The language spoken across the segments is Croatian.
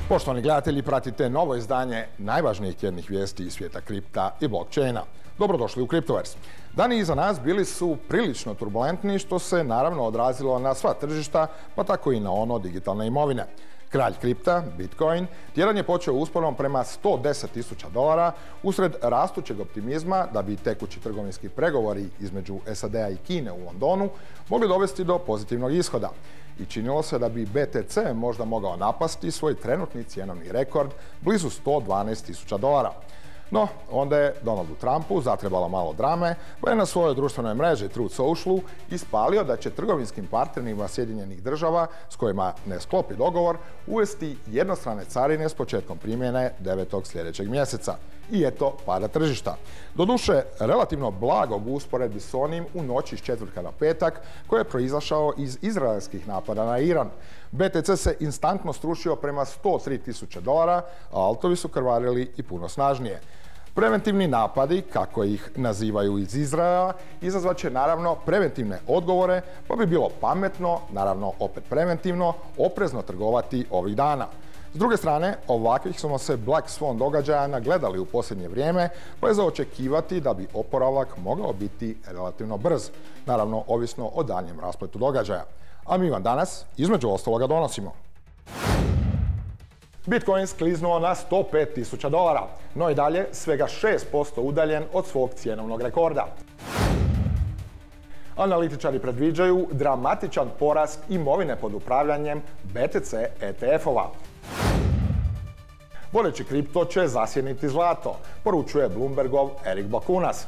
Poštovani gledatelji, pratite novo izdanje najvažnijih tjednih vijesti iz svijeta kripta i blockchaina. Dobrodošli u Cryptoverse. Dani iza nas bili su prilično turbulentni, što se naravno odrazilo na sva tržišta, pa tako i na ono digitalne imovine. Kralj kripta, Bitcoin, tjedan je počeo usporom prema $110.000 usred rastućeg optimizma da bi tekući trgovinski pregovori između SAD-a i Kine u Londonu mogli dovesti do pozitivnog ishoda. I činilo se da bi BTC možda mogao napasti svoj trenutni cjenovni rekord blizu $112.000. No, onda je Donaldu Trumpu zatrebalo malo drame, pa je na svojoj društvenoj mreži Truth Socialu ispalio da će trgovinskim partnerima Sjedinjenih država s kojima ne sklopi dogovor uvesti jednostrane carine s početkom primjene 9. sljedećeg mjeseca. I eto pada tržišta. Doduše, relativno blagog u usporedbi s onim u noći s četvrtka na petak, koji je proizašao iz izraelskih napada na Iran. BTC se instantno strušio prema $103.000, a altovi su krvarili i puno snažnije. Preventivni napadi, kako ih nazivaju iz Izraela, izazvat će naravno preventivne odgovore, pa bi bilo pametno, naravno opet preventivno, oprezno trgovati ovih dana. S druge strane, ovakvih smo se Black Swan događaja nagledali u posljednje vrijeme, pa je za očekivati da bi oporavak mogao biti relativno brz, naravno ovisno o daljnjem raspletu događaja. A mi vam danas, između ostaloga, donosimo. Bitcoin skliznuo na $105.000, no i dalje svega 6% udaljen od svog cjenovnog rekorda. Analitičari predviđaju dramatičan porast imovine pod upravljanjem BTC ETF-ova. Vodeći kripto će zasjeniti zlato, poručuje Bloombergov Erik Bakunas.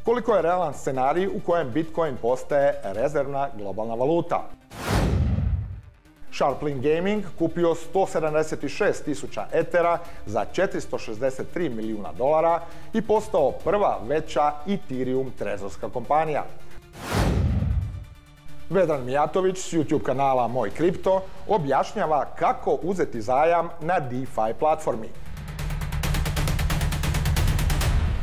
Koliko je realan scenarij u kojem Bitcoin postaje rezervna globalna valuta? Sharplink Gaming kupio 176.000 Ethera za $463 milijuna i postao prva veća Ethereum trezorska kompanija. Vedran Mijatović s YouTube kanala Moj kripto objašnjava kako uzeti zajam na DeFi platformi.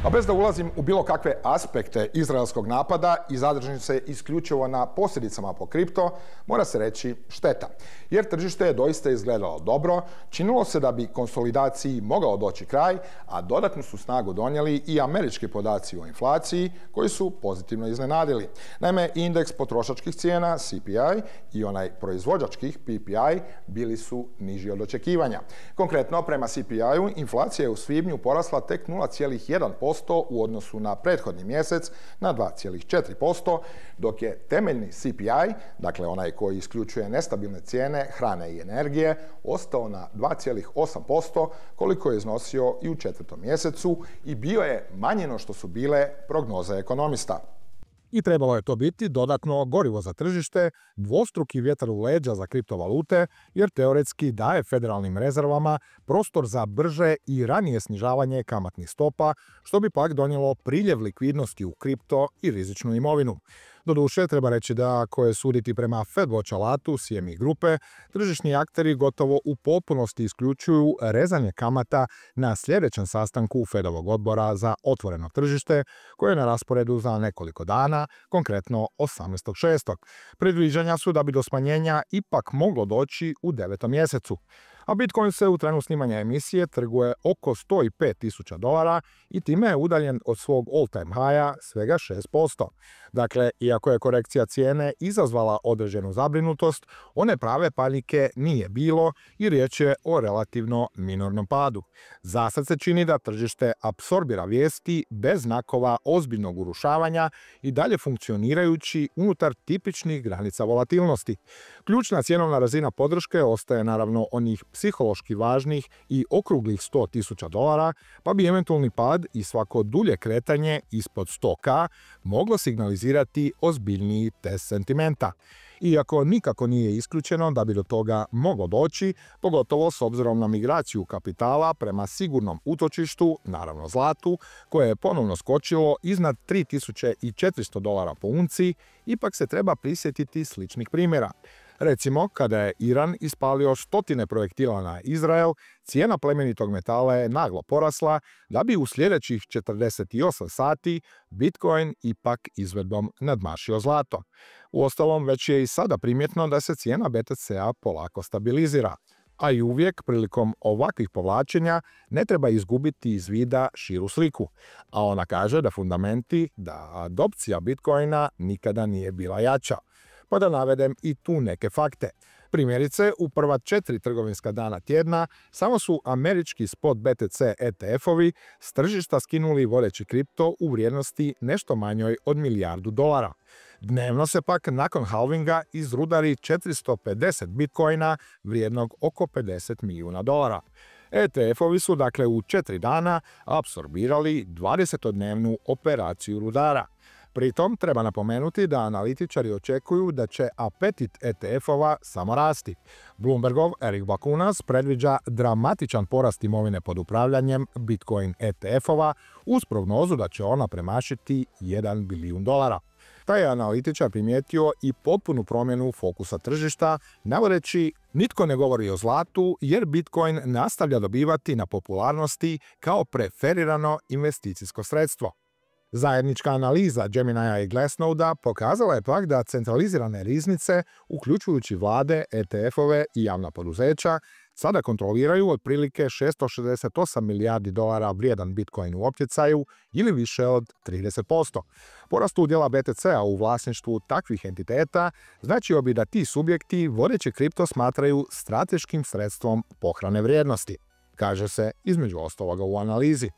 A bez da ulazim u bilo kakve aspekte izraelskog napada i zadržim se isključivo na posljedicama po kripto, mora se reći šteta. Jer tržište je doista izgledalo dobro, činilo se da bi konsolidaciji mogao doći kraj, a dodatnu su snagu donijeli i američki podaci o inflaciji koji su pozitivno iznenadili. Naime, indeks potrošačkih cijena CPI i onaj proizvođačkih PPI bili su niži od očekivanja. Konkretno, prema CPI-u inflacija je u svibnju porasla tek 0,1% u odnosu na prethodni mjesec na 2,4%, dok je temeljni CPI, dakle onaj koji isključuje nestabilne cijene hrane i energije, ostao na 2,8%, koliko je iznosio i u četvrtom mjesecu i bio je manje no što su bile prognoze ekonomista. I trebalo je to biti dodatno gorivo za tržište, dvostruki vjetar u leđa za kriptovalute, jer teoretski daje federalnim rezervama prostor za brže i ranije snižavanje kamatnih stopa, što bi pak donijelo priljev likvidnosti u kripto i rizičnu imovinu. Doduše, treba reći da ako je suditi prema FedWatch alatu CME grupe, tržišni akteri gotovo u potpunosti isključuju rezanje kamata na sljedećem sastanku Fedovog odbora za otvoreno tržište, koje je na rasporedu za nekoliko dana, konkretno 18.6. Predviđanja su da bi do smanjenja ipak moglo doći u 9. mjesecu. A Bitcoin se u trenu snimanja emisije trguje oko $105.000 i time je udaljen od svog all-time higha svega 6%. Dakle, iako je korekcija cijene izazvala određenu zabrinutost, one prave panike nije bilo i riječ je o relativno minornom padu. Zasad se čini da tržište apsorbira vijesti bez znakova ozbiljnog urušavanja i dalje funkcionirajući unutar tipičnih granica volatilnosti. Ključna cjenovna razina podrške ostaje naravno onih psihološki važnih i okruglih $100.000, pa bi eventualni pad i svako dulje kretanje ispod 100K moglo signalizirati ozbiljniji test sentimenta. Iako nikako nije isključeno da bi do toga moglo doći, pogotovo s obzirom na migraciju kapitala prema sigurnom utočištu, naravno zlatu, koje je ponovno skočilo iznad $3.400 po unci, ipak se treba prisjetiti sličnih primjera. Recimo, kada je Iran ispalio stotine projektila na Izrael, cijena plemenitog metala je naglo porasla, da bi u sljedećih 48 sati Bitcoin ipak izvedbom nadmašio zlato. Uostalom, već je i sada primjetno da se cijena BTC-a polako stabilizira. A i uvijek prilikom ovakvih povlačenja ne treba izgubiti iz vida širu sliku, a ona kaže da fundamenti da adopcija Bitcoina nikada nije bila jača. Pa da navedem i tu neke fakte. Primjerice, u prva 4 trgovinska dana tjedna samo su američki spot BTC ETF-ovi s tržišta skinuli vodeći kripto u vrijednosti nešto manjoj od $1 milijardu. Dnevno se pak nakon halvinga izrudari 450 bitcoina vrijednog oko $50 milijuna. ETF-ovi su dakle u 4 dana apsorbirali 20-dnevnu operaciju rudara. Pritom treba napomenuti da analitičari očekuju da će apetit ETF-ova samo rasti. Bloombergov Eric Bakunas predviđa dramatičan porast imovine pod upravljanjem Bitcoin ETF-ova uz prognozu da će ona premašiti $1 bilijun. Taj je analitičar primijetio i potpunu promjenu fokusa tržišta, navodeći nitko ne govori o zlatu jer Bitcoin nastavlja dobivati na popularnosti kao preferirano investicijsko sredstvo. Zajednička analiza Geminija i Glassnoda pokazala je pak da centralizirane riznice, uključujući vlade, ETF-ove i javna poduzeća, sada kontroliraju otprilike $668 milijardi vrijedan Bitcoin u optjecaju ili više od 30%. Porast udjela BTC-a u vlasništvu takvih entiteta značio bi da ti subjekti vodeći kripto smatraju strateškim sredstvom pohrane vrijednosti, kaže se između ostaloga u analizi.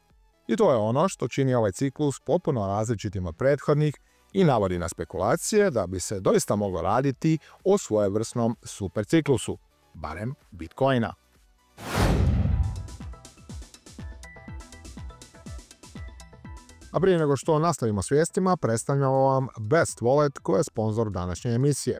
I to je ono što čini ovaj ciklus potpuno različitim od prethodnih i navodi na spekulacije da bi se doista moglo raditi o svojevrsnom superciklusu, barem Bitcoina. A prije nego što nastavimo s vijestima, predstavljamo vam Best Wallet koji je sponzor današnje emisije.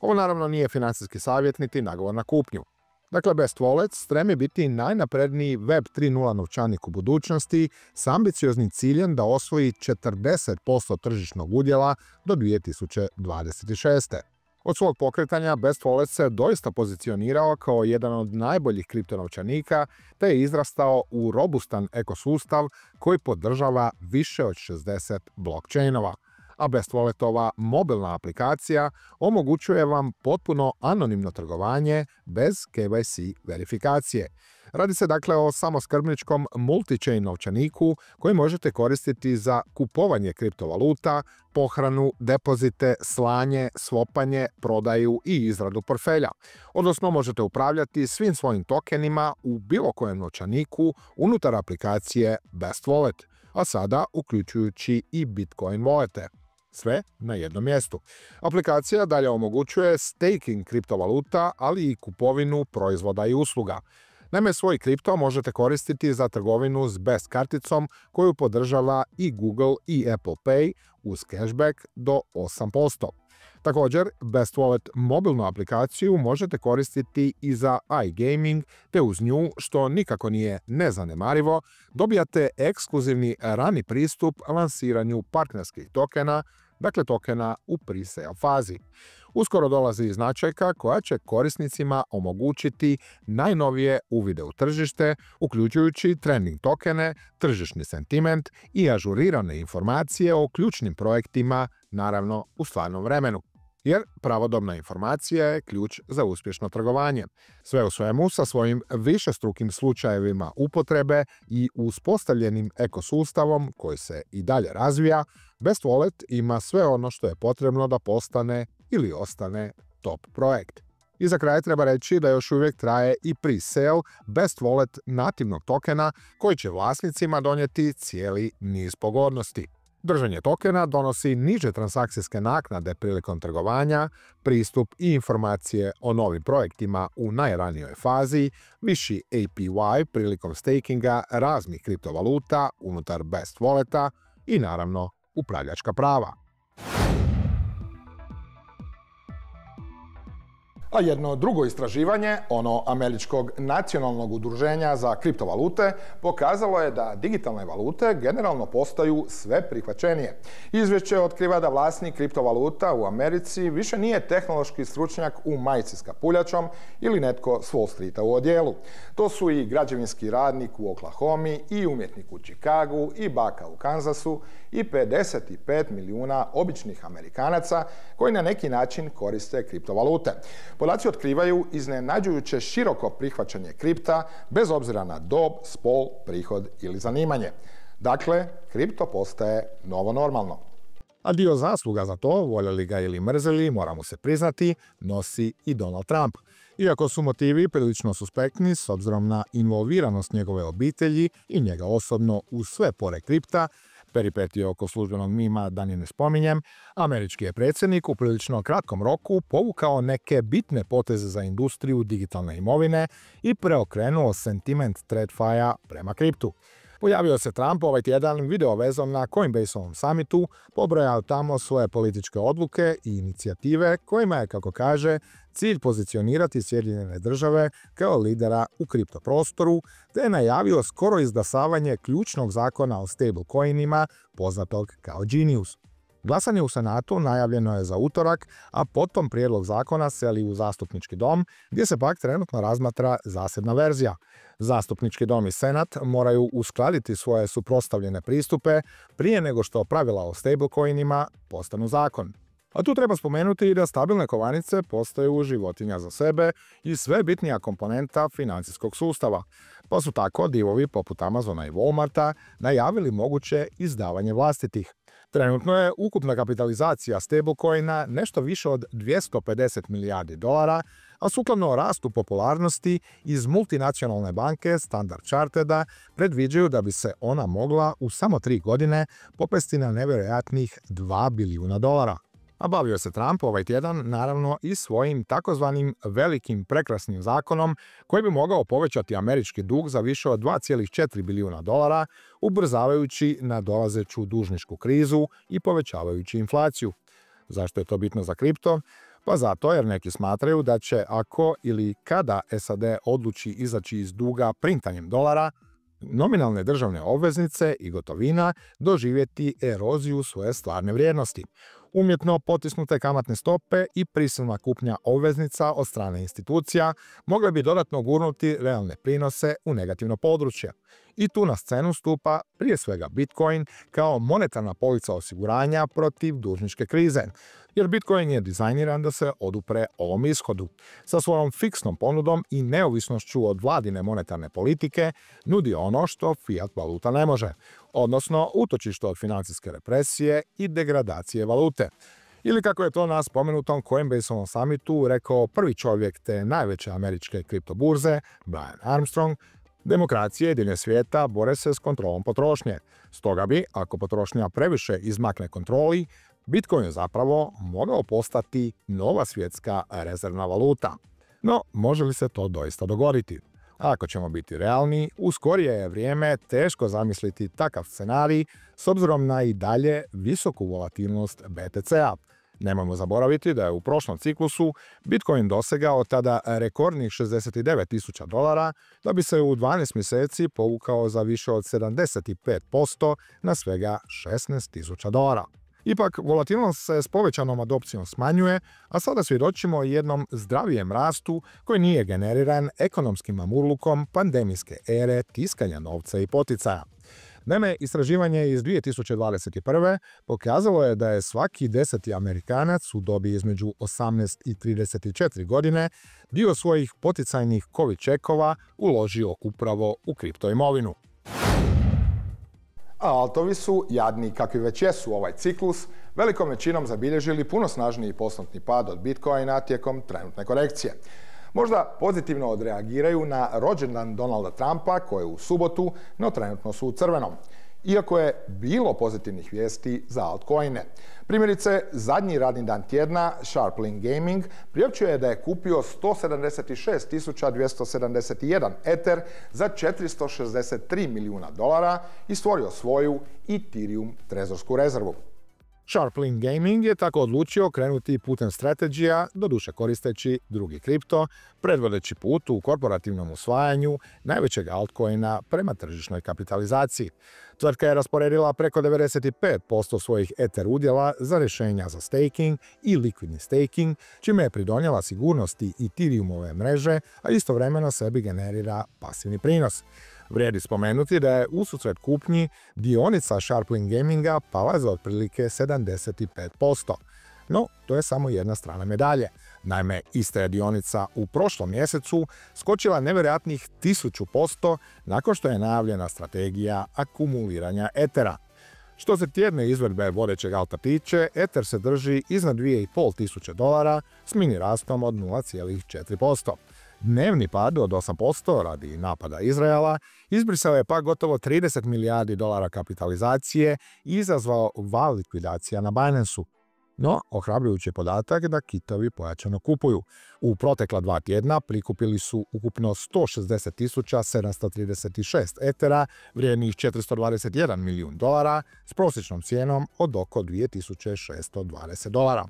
Ovo naravno nije financijski savjet niti nagovor na kupnju. Dakle, Best Wallet stremi biti najnapredniji Web 3.0 novčanik u budućnosti s ambicioznim ciljem da osvoji 40% tržišnog udjela do 2026. Od svog pokretanja Best Wallet se doista pozicionirao kao jedan od najboljih kriptonovčanika te je izrastao u robustan ekosustav koji podržava više od 60 blockchainova. A Best Walletova mobilna aplikacija omogućuje vam potpuno anonimno trgovanje bez KYC verifikacije. Radi se dakle o samoskrbničkom multi-chain novčaniku koji možete koristiti za kupovanje kriptovaluta, pohranu, depozite, slanje, swapanje, prodaju i izradu portfelja. Odnosno možete upravljati svim svojim tokenima u bilo kojem novčaniku unutar aplikacije Best Wallet, a sada uključujući i Bitcoin wallete. Sve na jednom mjestu. Aplikacija dalje omogućuje staking kriptovaluta, ali i kupovinu proizvoda i usluga. Naime, svoj kripto možete koristiti za trgovinu s Best karticom koju podržava i Google i Apple Pay uz cashback do 8%. Također, Best Wallet mobilnu aplikaciju možete koristiti i za iGaming, te uz nju, što nikako nije nezanemarivo, dobijate ekskluzivni rani pristup lansiranju partnerskih tokena, dakle tokena u pre-sale fazi. Uskoro dolazi značajka koja će korisnicima omogućiti najnovije uvide u tržište, uključujući trending tokene, tržišni sentiment i ažurirane informacije o ključnim projektima, naravno u stvarnom vremenu. Jer pravodobna informacija je ključ za uspješno trgovanje. Sve u svemu, sa svojim višestrukim slučajevima upotrebe i uspostavljenim ekosustavom koji se i dalje razvija, Best Wallet ima sve ono što je potrebno da postane ili ostane top projekt. I za kraj treba reći da još uvijek traje i pre-sale Best Wallet nativnog tokena koji će vlasnicima donijeti cijeli niz pogodnosti. Držanje tokena donosi niže transakcijske naknade prilikom trgovanja, pristup i informacije o novim projektima u najranijoj fazi, viši APY prilikom stakinga raznih kriptovaluta unutar Best Walleta i naravno upravljačka prava. A jedno drugo istraživanje, ono američkog nacionalnog udruženja za kriptovalute, pokazalo je da digitalne valute generalno postaju sve prihvaćenije. Izvješće otkriva da vlasnik kriptovaluta u Americi više nije tehnološki stručnjak u majici s kapuljačom ili netko s Wall Streeta u odjelu. To su i građevinski radnik u Oklahomi, i umjetnik u Chicagu, i baka u Kansasu, i 55 milijuna običnih Amerikanaca koji na neki način koriste kriptovalute. Podaci otkrivaju iznenađujuće široko prihvaćanje kripta bez obzira na dob, spol, prihod ili zanimanje. Dakle, kripto postaje novo normalno. A dio zasluga za to, voljeli ga ili mrzeli, moramo se priznati, nosi i Donald Trump. Iako su motivi prilično suspektni s obzirom na involviranost njegove obitelji i njega osobno u sve pore kripta, peripetije oko službenog mima da ni ne spominjem, američki je predsjednik u prilično kratkom roku povukao neke bitne poteze za industriju digitalne imovine i preokrenuo sentiment TradFi-a prema kriptu. Pojavio se Trump ovaj tjedan video vezom na Coinbase-ovom summitu, pobrojao tamo svoje političke odluke i inicijative kojima je, kako kaže, cilj pozicionirati Sjedinjene države kao lidera u kriptoprostoru, te je najavio skoro izglasavanje ključnog zakona o stablecoinima, poznatog kao Genius. Glasanje u Senatu najavljeno je za utorak, a potom prijedlog zakona seli u Zastupnički dom, gdje se pak trenutno razmatra zasebna verzija. Zastupnički dom i Senat moraju uskladiti svoje suprotstavljene pristupe prije nego što pravila o stablecoinima postanu zakon. A tu treba spomenuti i da stabilne kovanice postaju životinja za sebe i sve bitnija komponenta financijskog sustava, pa su tako divovi poput Amazona i Walmarta najavili moguće izdavanje vlastitih. Trenutno je ukupna kapitalizacija stablecoina nešto više od 250 milijardi dolara, a sukladno rastu popularnosti iz multinacionalne banke Standard Chartereda predviđaju da bi se ona mogla u samo 3 godine popesti na nevjerojatnih 2 bilijuna dolara. A bavio se Trump ovaj tjedan naravno i svojim takozvanim velikim prekrasnim zakonom koji bi mogao povećati američki dug za više od 2,4 bilijuna dolara, ubrzavajući nadolazeću dužničku krizu i povećavajući inflaciju. Zašto je to bitno za kripto? Pa zato jer neki smatraju da će ako ili kada SAD odluči izaći iz duga printanjem dolara, nominalne državne obveznice i gotovina doživjeti eroziju svoje stvarne vrijednosti. Umjetno potisnute kamatne stope i prisilna kupnja obveznica od strane institucija mogle bi dodatno gurnuti realne prinose u negativno područje. I tu na scenu stupa prije svega Bitcoin kao monetarna polica osiguranja protiv dužničke krize, jer Bitcoin je dizajniran da se odupre ovom ishodu. Sa svojom fiksnom ponudom i neovisnošću od vladine monetarne politike nudi ono što fiat valuta ne može, odnosno utočište od financijske represije i degradacije valute. Ili kako je to na spomenutom Coinbase-ovom summitu rekao prvi čovjek te najveće američke kriptoburze, Brian Armstrong, demokracije i diljem svijeta bore se s kontrolom potrošnje. Stoga bi, ako potrošnja previše izmakne kontroli, Bitcoin je zapravo mogao postati nova svjetska rezervna valuta. No, može li se to doista dogoditi? Ako ćemo biti realni, u skorije je vrijeme teško zamisliti takav scenarij s obzirom na i dalje visoku volatilnost BTC-a. Nemojmo zaboraviti da je u prošlom ciklusu Bitcoin dosegao tada rekordnih $69.000 dolara, da bi se u 12 mjeseci povukao za više od 75% na svega $16.000 dolara. Ipak, volatilnost se s povećanom adopcijom smanjuje, a sada svjedočimo jednom zdravijem rastu koji nije generiran ekonomskim mamurlukom pandemijske ere tiskanja novca i poticaja. Naime, istraživanje iz 2021. pokazalo je da je svaki 10. Amerikanac u dobi između 18 i 34 godine dio svojih poticajnih COVID čekova uložio upravo u kriptoimovinu. A altovi su, jadni kakvi već jesu ovaj ciklus, velikom većinom zabilježili puno snažniji poslovni pad od Bitcoina tijekom trenutne korekcije. Možda pozitivno odreagiraju na rođendan Donalda Trumpa koji je u subotu, no trenutno su u crvenom. Iako je bilo pozitivnih vijesti za altcoine. Primjerice, zadnji radni dan tjedna Sharplink Gaming priopćuje da je kupio 176.271 Ether za $463 milijuna i stvorio svoju Ethereum trezorsku rezervu. Sharplink Gaming je tako odlučio krenuti putem strategija, doduše koristeći drugi kripto, predvodeći put u korporativnom usvajanju najvećeg altcoina prema tržišnoj kapitalizaciji. Tvrtka je rasporedila preko 95% svojih Ether udjela za rješenja za staking i likvidni staking, čime je pridonijela sigurnosti Ethereumove mreže, a istovremeno sebi generira pasivni prinos. Vrijedi spomenuti da je ususret kupnji dionica Sharplink Gaminga pala za otprilike 75%. No, to je samo jedna strana medalje. Naime, ista je dionica u prošlom mjesecu skočila nevjerojatnih 1000% nakon što je najavljena strategija akumuliranja Ethera. Što se tjedne izvedbe vodećeg alta tiče, Ether se drži iznad $2.500 s mini rastom od 0,4%. Dnevni pad od 8% radi napada Izraela izbrisao je pak gotovo $30 milijardi kapitalizacije i izazvao val likvidacija na Binance-u. No, ohrabrujući je podatak da kitovi pojačano kupuju. U protekla 2 tjedna prikupili su ukupno 160.736 Ethera vrijednih $421 milijun s prosječnom cijenom od oko $2.620.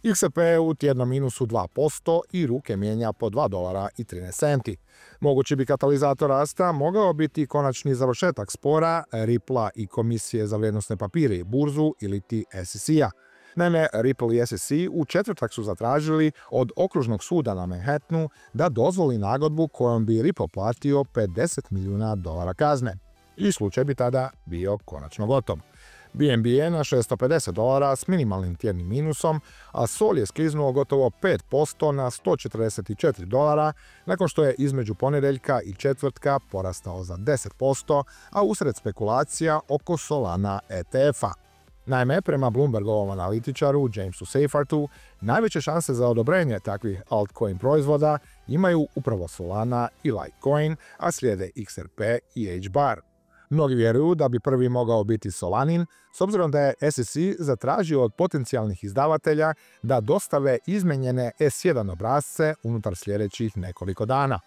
XRP je u tjednom minusu 2% i ruke mijenja po $2.13. Mogući bi katalizator rasta mogao biti konačni završetak spora Ripple i Komisije za vrijednosne papire i burzu iliti SEC-a. Naime, Ripple i SEC u četvrtak su zatražili od okružnog suda na Manhattanu da dozvoli nagodbu kojom bi Ripple platio $50 milijuna kazne. I slučaj bi tada bio konačno gotov. BNB je na $650 s minimalnim tjednim minusom, a Sol je skliznuo gotovo 5% na $144 nakon što je između ponedjeljka i četvrtka porastao za 10%, a usred spekulacija oko Solana ETF-a. Naime, prema Bloombergovom analitičaru Jamesu Seyfartu, najveće šanse za odobrenje takvih altcoin proizvoda imaju upravo Solana i Litecoin, a slijede XRP i HBAR. Mnogi vjeruju da bi prvi mogao biti Solanin, s obzirom da je SEC zatražio od potencijalnih izdavatelja da dostave izmenjene S1 obrasce unutar sljedećih nekoliko dana.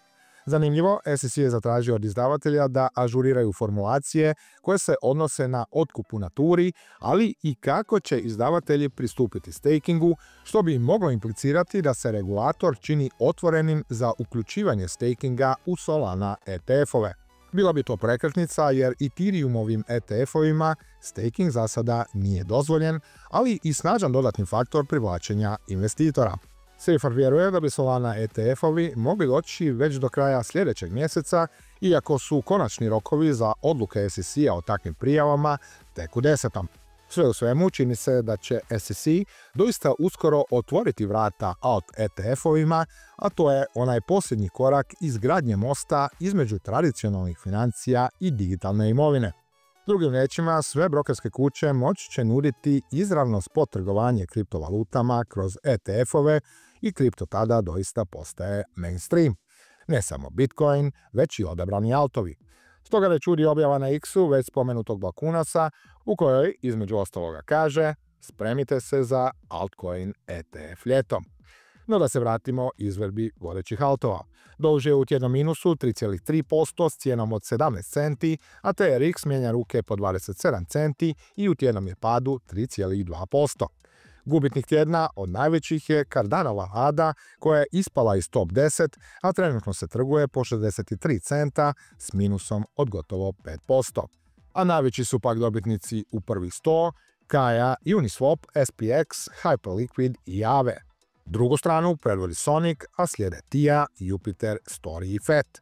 Zanimljivo, SEC je zatražio od izdavatelja da ažuriraju formulacije koje se odnose na otkup u naturi, ali i kako će izdavatelji pristupiti stakingu, što bi moglo implicirati da se regulator čini otvorenim za uključivanje stakinga u Solana ETF-ove. Bila bi to prekretnica jer Ethereumovim ETF-ovima staking za sada nije dozvoljen, ali i snažan dodatni faktor privlačenja investitora. Seyfarth vjeruje da bi Solana ETF-ovi mogli doći već do kraja sljedećeg mjeseca, iako su konačni rokovi za odluke SEC-a o takvim prijavama tek u 10. Sve u svemu čini se da će SEC doista uskoro otvoriti vrata alt ETF-ovima, a to je onaj posljednji korak izgradnje mosta između tradicionalnih financija i digitalne imovine. Drugim riječima, sve brokerske kuće moći će nuditi izravno spot trgovanje kriptovalutama kroz ETF-ove i kripto tada doista postaje mainstream. Ne samo Bitcoin, već i odabrani altovi. Stoga ne čudi objava na X-u već spomenutog Bakunasa u kojoj između ostaloga kaže: spremite se za altcoin ETF ljetom. No da se vratimo izvedbi vodećih altova. Doge je u tjednom minusu 3,3% s cijenom od 17 centi, a TRX mijenja ruke po 27 centi i u tjednom je padu 3,2%. Gubitnik tjedna od najvećih je Cardanoova ADA koja je ispala iz top 10, a trenutno se trguje po 63 centa s minusom od gotovo 5%. A najveći su pak dobitnici u prvih 100, Kaya, Uniswap, SPX, Hyperliquid i Aave. Drugu stranu predvodi Sonic, a slijede TIA, Jupiter, Story i FET.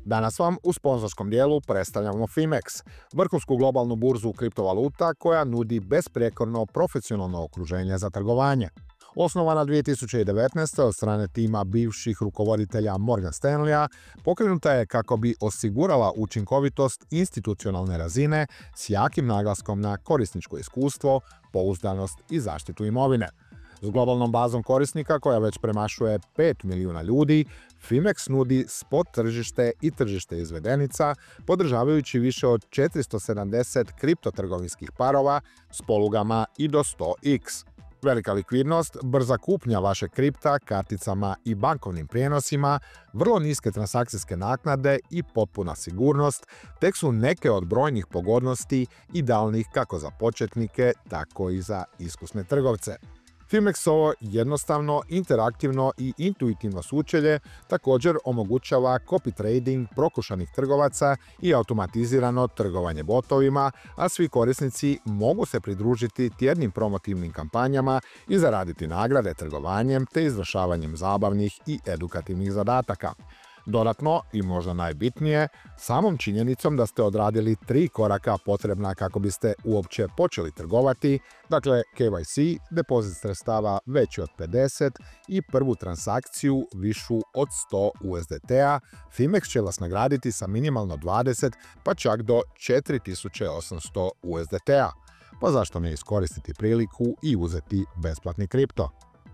Danas vam u sponzorskom dijelu predstavljamo Fimex, vrhunsku globalnu burzu kriptovaluta koja nudi besprijekorno profesionalno okruženje za trgovanje. Osnovana 2019. od strane tima bivših rukovoditelja Morgan Stanleya, pokrenuta je kako bi osigurala učinkovitost institucionalne razine s jakim naglaskom na korisničko iskustvo, pouzdanost i zaštitu imovine. S globalnom bazom korisnika koja već premašuje 5 milijuna ljudi, Fimex nudi spot tržište i tržište izvedenica, podržavajući više od 470 kriptotrgovinskih parova s polugama i do 100x. Velika likvidnost, brza kupnja vašeg kripta karticama i bankovnim prijenosima, vrlo niske transakcijske naknade i potpuna sigurnost tek su neke od brojnih pogodnosti idealnih kako za početnike, tako i za iskusne trgovce. Fimexovo jednostavno, interaktivno i intuitivno sučelje također omogućava copy trading prokušanih trgovaca i automatizirano trgovanje botovima, a svi korisnici mogu se pridružiti tjednim promotivnim kampanjama i zaraditi nagrade trgovanjem te izvršavanjem zabavnih i edukativnih zadataka. Dodatno, i možda najbitnije, samom činjenicom da ste odradili 3 koraka potrebna kako biste uopće počeli trgovati, dakle KYC, depozit sredstava veći od 50 i prvu transakciju višu od 100 USDT-a, Fimex će vas nagraditi sa minimalno 20 pa čak do 4800 USDT-a. Pa zašto ne iskoristiti priliku i uzeti besplatni kripto?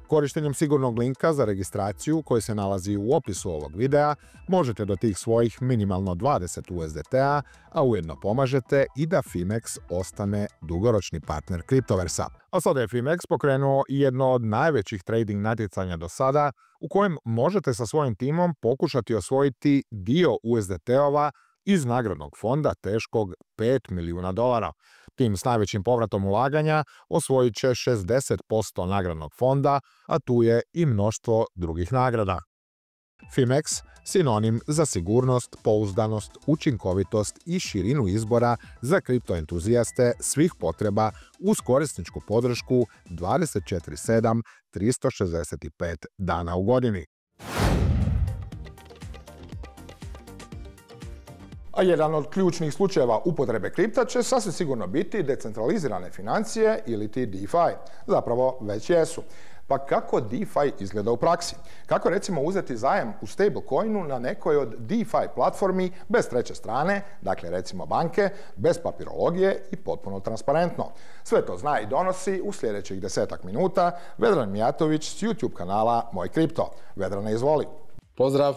Korištenjem sigurnog linka za registraciju koji se nalazi u opisu ovog videa možete do tih svojih minimalno 20 USDT-a, a ujedno pomažete i da Fimex ostane dugoročni partner Kriptoversa. A sada je Fimex pokrenuo jedno od najvećih trading natjecanja do sada, u kojem možete sa svojim timom pokušati osvojiti dio USDT-ova iz nagradnog fonda teškog $5 milijuna. Tim s najvećim povratom ulaganja osvojit će 60% nagradnog fonda, a tu je i mnoštvo drugih nagrada. Fimex, sinonim za sigurnost, pouzdanost, učinkovitost i širinu izbora za kriptoentuzijaste svih potreba uz korisničku podršku 24/7, 365 dana u godini. A jedan od ključnih slučajeva upotrebe kripta će sasvim sigurno biti decentralizirane financije ili ti DeFi. Zapravo već jesu. Pa kako DeFi izgleda u praksi? Kako recimo uzeti zajam u stablecoinu na nekoj od DeFi platformi bez treće strane, dakle recimo banke, bez papirologije i potpuno transparentno? Sve to zna i donosi u sljedećih 10 minuta Vedran Mijatović s YouTube kanala Moj Kripto. Vedrane, izvoli. Pozdrav!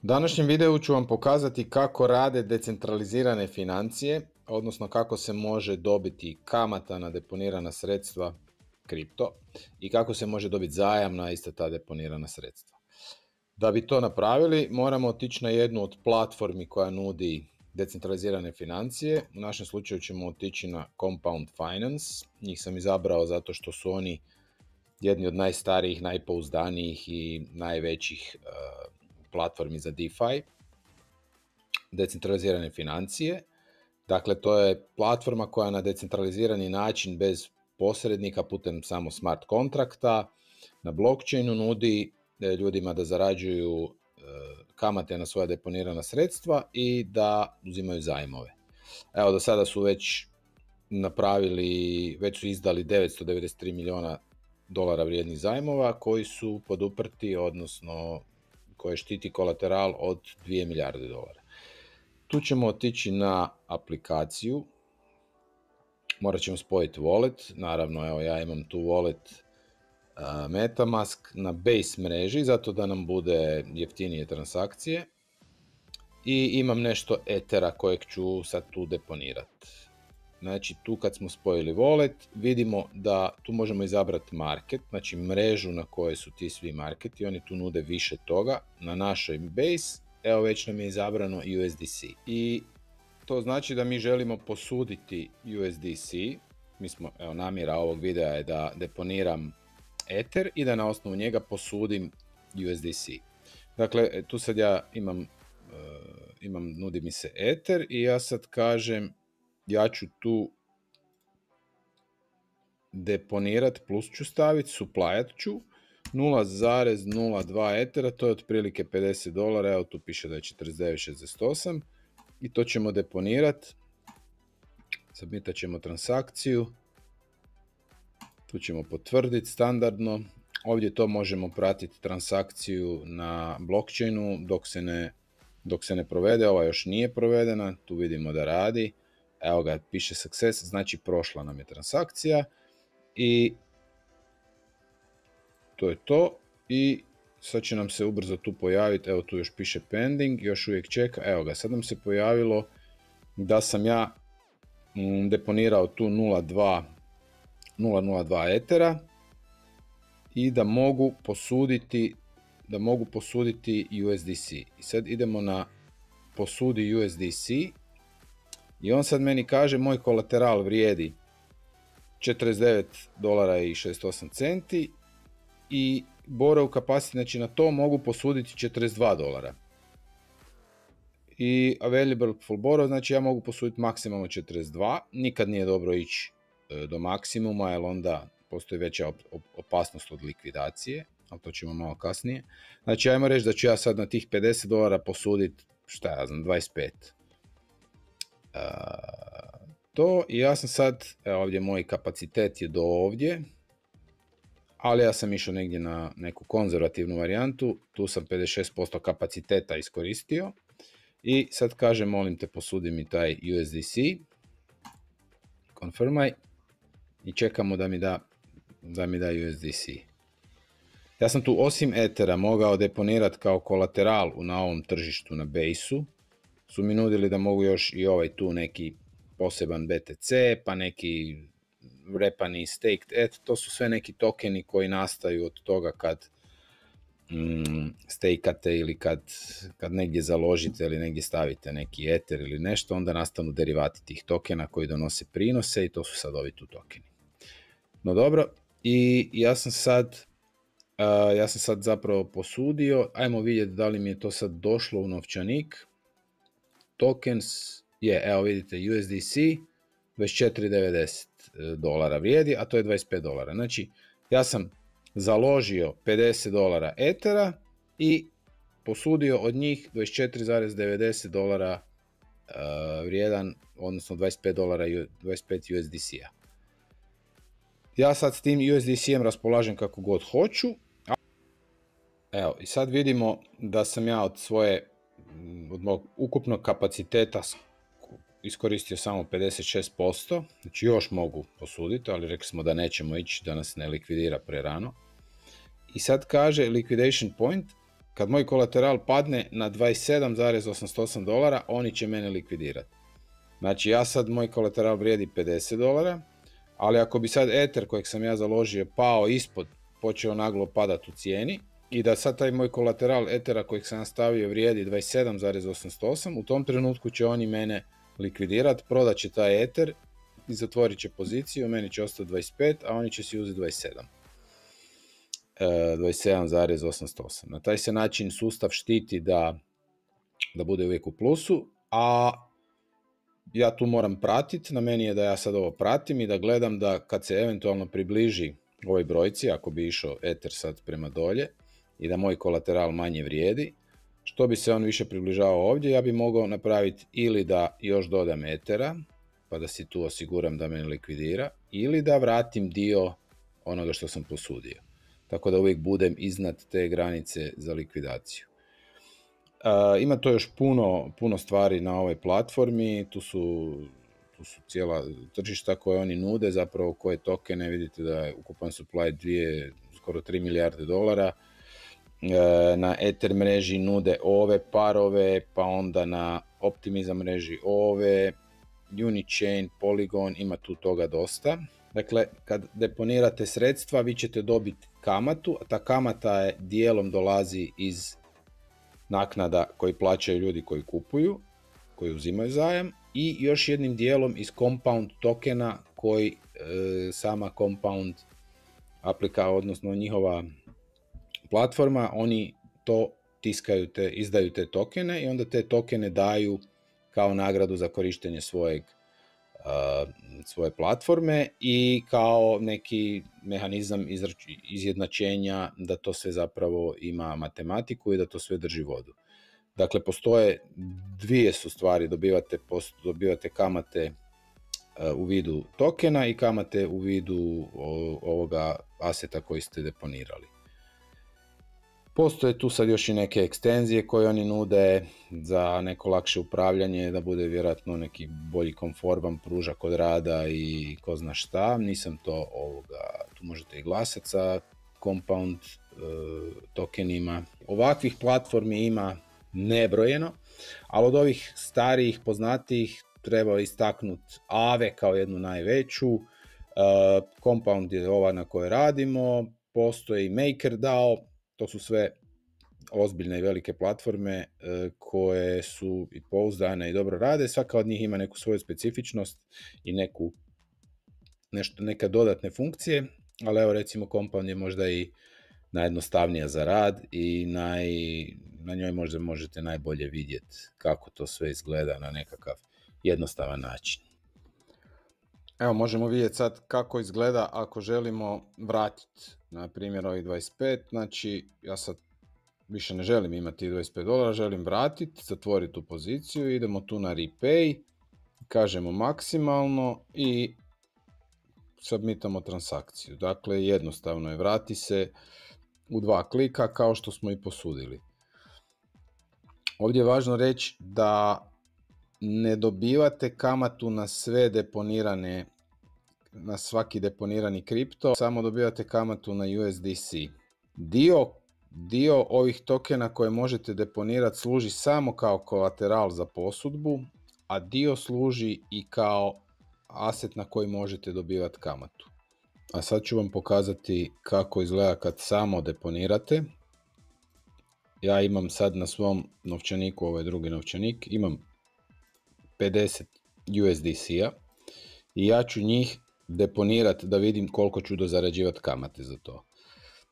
U današnjem videu ću vam pokazati kako rade decentralizirane financije, odnosno kako se može dobiti kamata na deponirana sredstva kripto i kako se može dobiti zajam na ista ta deponirana sredstva. Da bi to napravili, moramo otići na jednu od platformi koja nudi decentralizirane financije. U našem slučaju ćemo otići na Compound Finance. Njih sam izabrao zato što su oni jedni od najstarijih, najpouzdanijih i najvećih platformi za DeFi, decentralizirane financije. Dakle, to je platforma koja na decentralizirani način bez posrednika putem samo smart kontrakta na blockchainu nudi ljudima da zarađuju kamate na svoja deponirana sredstva i da uzimaju zajmove. Evo, do sada su već već su izdali $993 milijuna vrijednih zajmova koji su poduprti, odnosno koje štiti kolateral od $2 milijarde. Tu ćemo otići na aplikaciju, morat ćemo spojiti wallet, naravno evo ja imam tu wallet MetaMask na Base mreži, zato da nam bude jeftinije transakcije i imam nešto Ethera kojeg ću sad tu deponirati. Znači tu kad smo spojili wallet vidimo da tu možemo izabrati market, znači mrežu na kojoj su ti svi marketi, oni tu nude više toga. Na našoj base, evo već nam je izabrano USDC. I to znači da mi želimo posuditi USDC, namjera ovog videa je da deponiram Ether i da na osnovu njega posudim USDC. Dakle, tu sad ja nudi mi se Ether i ja sad kažem ja ću tu deponirat, plus ću staviti, suplijat ću 0,02 Ethera, to je otprilike $50, evo tu piše da je 49,68 i to ćemo deponirat, submitat ćemo transakciju, tu ćemo potvrditi standardno, ovdje to možemo pratiti transakciju na blockchainu dok se ne provede, ova još nije provedena, tu vidimo da radi. Evo ga, piše success, znači prošla nam je transakcija i to je to. I sad će nam se ubrzo tu pojaviti, evo tu još piše pending, još uvijek čeka, evo ga, sad nam se pojavilo da sam ja deponirao tu 0,02 Ethera i da mogu posuditi USDC. I sad idemo na posudi USDC. I on sad meni kaže moj kolateral vrijedi $49.68 i borrow capacity, znači na to mogu posuditi $42. I available for borrow, znači ja mogu posuditi maksimalno 42, nikad nije dobro ići do maksimuma, jer onda postoji veća opasnost od likvidacije, ali to ćemo malo kasnije. Znači, ajmo reći da ću ja sad na tih $50 posuditi, šta ja znam, 25. To, i ja sam sad, evo ovdje moj kapacitet je do ovdje, ali ja sam išao negdje na neku konzervativnu varijantu, tu sam 56% kapaciteta iskoristio, i sad kažem, molim te, posudi mi taj USDC, confirmaj, i čekamo da mi da USDC. Ja sam tu osim Ethera mogao deponirati kao kolateral na ovom tržištu na Base-u. Su mi nudili da mogu još i ovaj tu neki poseban BTC, pa neki repani staked ETH. To su sve neki tokeni koji nastaju od toga kad stakate ili kad negdje založite ili negdje stavite neki Ether ili nešto, onda nastanu derivati tih tokena koji donose prinose i to su sad ovi tu tokeni. No dobro, i ja sam sad zapravo posudio, ajmo vidjeti da li mi je to sad došlo u novčanik. Tokens je, evo vidite, USDC $24.90 vrijedi, a to je $25. Znači, ja sam založio $50 Ethera i posudio od njih $24.90 vrijedan, odnosno $25 USDC-a. Ja sad s tim USDC-em raspolažem kako god hoću. Evo, i sad vidimo da sam ja od mog ukupnog kapaciteta iskoristio samo 56%, znači još mogu posuditi, ali rekli smo da nećemo ići, da nas ne likvidira prerano. I sad kaže liquidation point, kad moj kolateral padne na $27.88, oni će mene likvidirati. Znači ja sad, moj kolateral vrijedi $50, ali ako bi sad Ether kojeg sam ja založio pao ispod, počeo naglo padati u cijeni, i da sad taj moj kolateral Ethera kojeg sam stavio vrijedi 27.88, u tom trenutku će oni mene likvidirati, prodat će taj Ether i zatvorit će poziciju, meni će ostati 25, a oni će si uzeti 27.88. Na taj se način sustav štiti da bude uvijek u plusu, a ja tu moram pratiti, na meni je da ja sad ovo pratim i da gledam da kad se eventualno približi ovoj brojci, ako bi išao Ether sad prema dolje i da moj kolateral manje vrijedi, što bi se on više približavao ovdje, ja bi mogao napraviti ili da još dodam Ethera, pa da si tu osiguram da me likvidira, ili da vratim dio onoga što sam posudio. Tako da uvijek budem iznad te granice za likvidaciju. Ima to još puno stvari na ovoj platformi, tu su cijela tržišta koje oni nude, zapravo koje tokene, vidite da je ukupan supply skoro $3 milijarde. Na Ether mreži nude ove parove, pa onda na Optimism mreži ove, Unichain, Polygon, ima tu toga dosta. Dakle, kad deponirate sredstva, vi ćete dobiti kamatu, a ta kamata je dijelom dolazi iz naknada koji plaćaju ljudi koji kupuju, koji uzimaju zajam, i još jednim dijelom iz compound tokena koji sama compound odnosno njihova platforma, oni to tiskaju, izdaju te tokene i onda te tokene daju kao nagradu za korištenje svoje platforme i kao neki mehanizam izjednačenja da to sve zapravo ima matematiku i da to sve drži vodu. Dakle, postoje dvije su stvari, dobivate kamate u vidu tokena i kamate u vidu ovoga aseta koji ste deponirali. Postoje tu sad još i neke ekstenzije koje oni nude za neko lakše upravljanje, da bude vjerojatno neki bolji komfor vam pruža kod rada i ko zna šta. Nisam to tu možete i glasati sa compound tokenima. Ovakvih platformi ima nebrojeno, ali od ovih starijih, poznatijih treba istaknuti Aave kao jednu najveću. Compound je ova na kojoj radimo, postoji MakerDAO. To su sve ozbiljne i velike platforme koje su i pouzdane i dobro rade. Svaka od njih ima neku svoju specifičnost i neku neke dodatne funkcije, ali evo recimo Compound je možda i najjednostavnija za rad i na njoj možda možete najbolje vidjeti kako to sve izgleda na nekakav jednostavan način. Evo možemo vidjeti sad kako izgleda ako želimo vratiti, na primjer ovih 25, znači ja sad više ne želim imati $25, želim vratiti, zatvoriti tu poziciju, idemo tu na Repay, kažemo maksimalno i submitamo transakciju. Dakle, jednostavno je, vrati se u 2 klika kao što smo i posudili. Ovdje je važno reći da ne dobivate kamatu na sve deponirane, na svaki deponirani kripto, samo dobivate kamatu na USDC. Dio ovih tokena koje možete deponirati služi samo kao kolateral za posudbu, a dio služi i kao aset na koji možete dobivati kamatu. A sad ću vam pokazati kako izgleda kad samo deponirate. Ja imam sad na svom novčaniku, ovaj drugi novčanik, imam 50 USDC-a i ja ću njih deponirati da vidim koliko ću dozarađivati kamate za to.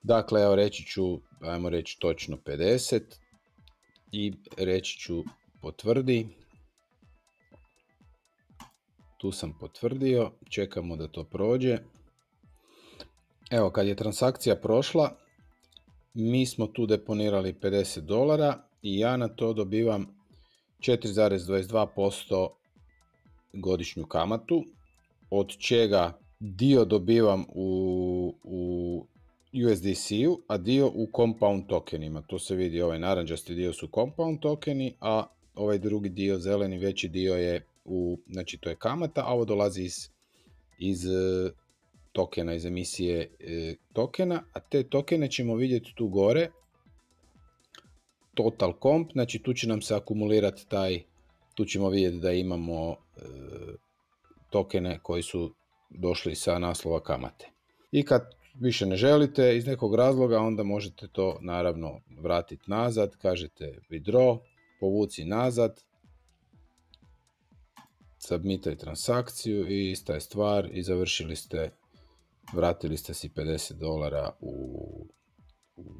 Dakle, evo reći ću, ajmo reći točno 50 i reći ću potvrdi. Tu sam potvrdio, čekamo da to prođe. Evo, kad je transakcija prošla, mi smo tu deponirali $50 i ja na to dobivam 4,22% godišnju kamatu, od čega dio dobivam u USDC-u, a dio u Compound tokenima. To se vidi, ovaj naranđasti dio su Compound tokeni, a ovaj drugi dio, zeleni, veći dio je znači to je kamata, a ovo dolazi iz tokena, iz emisije tokena, a te tokene ćemo vidjeti tu gore, Total Comp, znači tu će nam se akumulirati tu ćemo vidjeti da imamo tokene koji su došli sa naslova kamate. I kad više ne želite iz nekog razloga, onda možete to naravno vratiti nazad, kažete withdraw, povuci nazad, submitaj transakciju i ista je stvar i završili ste, vratili ste si $50 u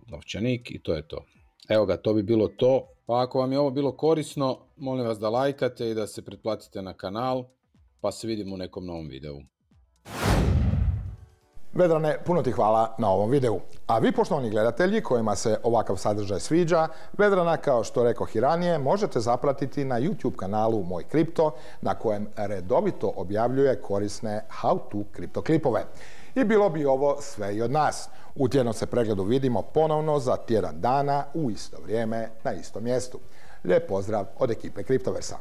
novčanik i to je to. Evo ga, to bi bilo to. Pa ako vam je ovo bilo korisno, molim vas da lajkate i da se pretplatite na kanal, pa se vidimo u nekom novom videu. Vedrane, puno ti hvala na ovom videu. A vi, poštovani gledatelji, kojima se ovakav sadržaj sviđa, Vedrana, kao što rekoh i ranije, možete zapratiti na YouTube kanalu Moj kripto, na kojem redovito objavljuje korisne how-to kripto klipove. I bilo bi ovo sve i od nas. U tjednom se pregledu vidimo ponovno za tjedan dana u isto vrijeme na istom mjestu. Lijep pozdrav od ekipe Kriptoversa.